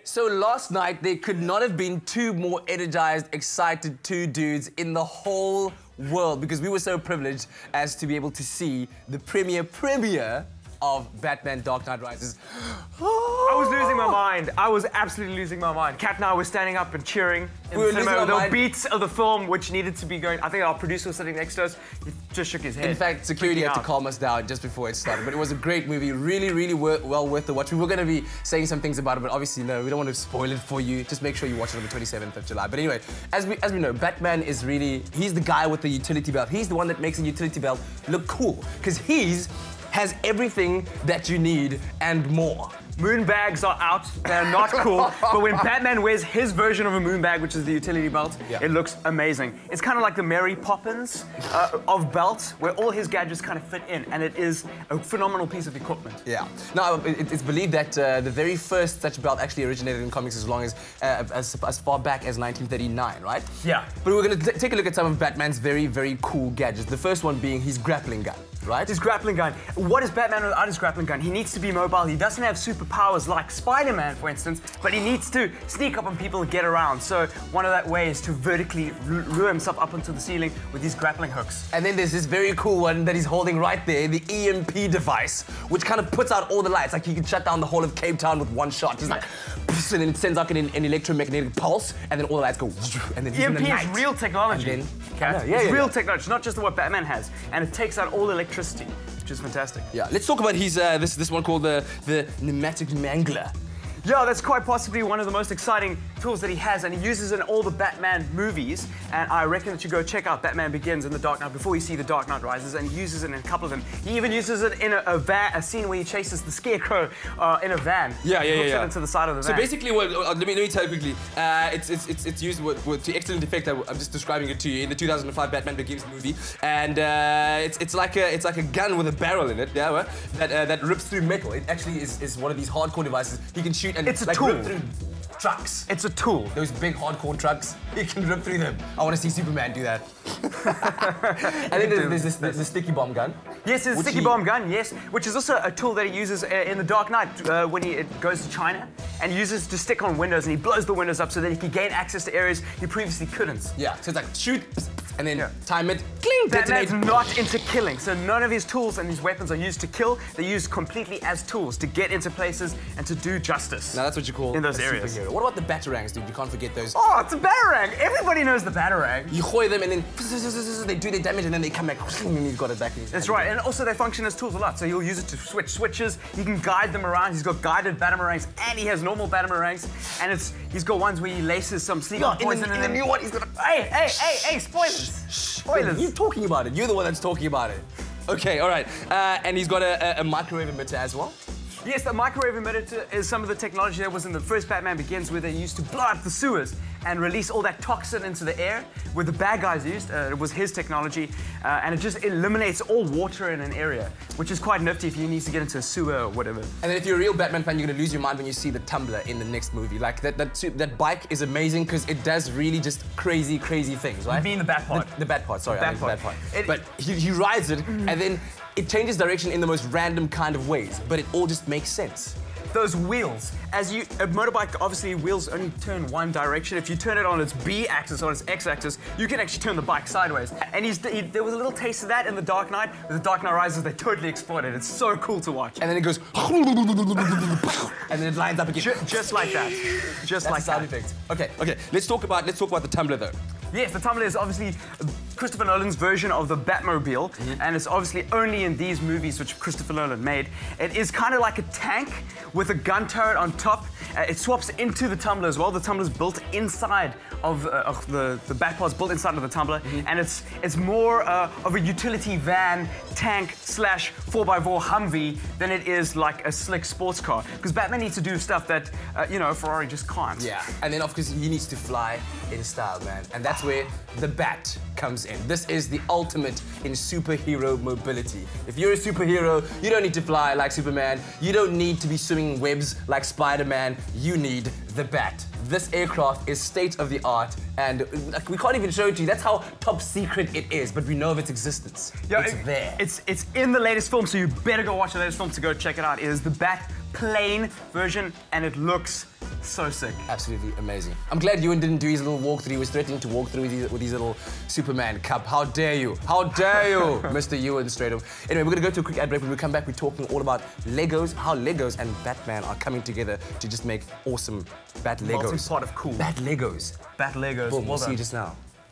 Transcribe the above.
So last night, there could not have been two more energized, excited two dudes in the whole world because we were so privileged as to be able to see the premiere of Batman Dark Knight Rises. I was losing my mind. I was absolutely losing my mind. Kat and I were standing up and cheering. We were losing our mind. The beats of the film which needed to be going. I think our producer was sitting next to us. He just shook his head. In fact, security had to calm us down just before it started. But it was a great movie, really well worth the watch. We were going to be saying some things about it, but obviously, no, we don't want to spoil it for you. Just make sure you watch it on the 27th of July. But anyway, as we know, Batman is really, he's the guy with the utility belt. He's the one that makes a utility belt look cool. Because has everything that you need and more. Moon bags are out, they're not cool, but when Batman wears his version of a moon bag, which is the utility belt, it looks amazing. It's kind of like the Mary Poppins of belts, where all his gadgets kind of fit in, and it is a phenomenal piece of equipment. Yeah. Now, it's believed that the very first such belt actually originated in comics as far back as 1939, right? Yeah. But we're going to take a look at some of Batman's very cool gadgets. The first one being his grappling gun. Right? His grappling gun. What is Batman without his grappling gun? He needs to be mobile. He doesn't have superpowers like Spider-Man, for instance, but he needs to sneak up on people and get around. So one of that way is to vertically lure himself up onto the ceiling with these grappling hooks. And then there's this very cool one that he's holding right there, the EMP device, which kind of puts out all the lights. Like he can shut down the whole of Cape Town with one shot. He's like, and then it sends like an electromagnetic pulse, and then all the lights go, and then he's EMP in the night. is real technology. And then, it's real technology. It's not just what Batman has, and it takes out all electricity, which is fantastic. Yeah, let's talk about his this one called the Pneumatic Mangler. Yeah, that's quite possibly one of the most exciting tools that he has, and he uses in all the Batman movies. And I reckon that you go check out Batman Begins and The Dark Knight before you see The Dark Knight Rises, and he uses it in a couple of them. He even uses it in a scene where he chases the Scarecrow in a van. Yeah. Hooks it into the side of the van. So basically, let me tell you quickly. It's used to excellent effect. I'm just describing it to you in the 2005 Batman Begins movie, and it's like a gun with a barrel in it, that rips through metal. It actually is one of these hardcore devices. He can shoot and it's a tool. Rip through trucks. It's a tool. Those big hardcore trucks, he can rip through them. I want to see Superman do that. And then there's the sticky bomb gun. Yes, there's a sticky bomb gun, yes, which is also a tool that he uses in The Dark Knight when he goes to China and uses to stick on windows, and he blows the windows up so that he can gain access to areas he previously couldn't. Yeah, so it's like shoot, and then time it, cling, detonate. Batman's not into killing, so none of his tools and his weapons are used to kill. They're used completely as tools to get into places and to do justice. Now that's what you call in those areas. Superhero. What about the batarangs, dude? You can't forget those. Oh, it's a batarang. Everybody knows the batarang. You hoy them and then they do their damage and then they come back and you've got it back in his That's right, and also they function as tools a lot. So he'll use it to switch switches. He can guide them around. He's got guided batarangs and he has normal batarangs. And he's got ones where he laces some sleeping poison in the new one. He's got Hey, spoilers. Spoilers. You're talking about it. You're the one that's talking about it. Okay, all right. And he's got a microwave emitter as well. Yes, the microwave emitter is some of the technology that was in the first Batman Begins, where they used to blow up the sewers and release all that toxin into the air, where the bad guys used. It was his technology, and it just eliminates all water in an area, which is quite nifty if you need to get into a sewer or whatever. And then if you're a real Batman fan, you're going to lose your mind when you see the tumbler in the next movie. Like, that bike is amazing because it does really just crazy things, right? You mean the Bat part. The Bat part, sorry. The Bat part. But he rides it, and then it changes direction in the most random kind of ways, but it all just makes sense. Those wheels, a motorbike, obviously wheels only turn one direction. If you turn it on its B axis or its X axis, you can actually turn the bike sideways. And there was a little taste of that in The Dark Knight. With The Dark Knight Rises, they totally exploited it. It's so cool to watch. And then it goes, and then it lines up again. Just like that. Just That's like sound effect. Okay. Let's talk about the tumbler though. Yes, the tumbler is obviously Christopher Nolan's version of the Batmobile, and it's obviously only in these movies which Christopher Nolan made. It is kind of like a tank with a gun turret on top. It swaps into the tumbler as well. The tumbler's built inside of the Batpod's built inside of the tumbler, and it's more of a utility van, tank / 4x4 Humvee than it is like a slick sports car. Because Batman needs to do stuff that a Ferrari just can't. Yeah, and then of course he needs to fly in style, man, and that's where the Bat comes in. This is the ultimate in superhero mobility. If you're a superhero, you don't need to fly like Superman. You don't need to be swimming in webs like Spider-Man. You need the Bat. This aircraft is state-of-the-art, and we can't even show it to you. That's how top secret it is, but we know of its existence. Yeah, it's there. It's in the latest film, so you better go watch the latest film to go check it out. It is the Bat plane version, and it looks So sick. Absolutely amazing. I'm glad Ewan didn't do his little walkthrough. He was threatening to walk through with his little Superman cup. How dare you? How dare you, Mr. Ewan straight up. Anyway, we're gonna go to a quick ad break. When we come back, we're talking all about Legos, how Legos and Batman are coming together to just make awesome Bat Legos. Melting pot of cool. Bat Legos. Bat Legos. Boom, we'll see you just now.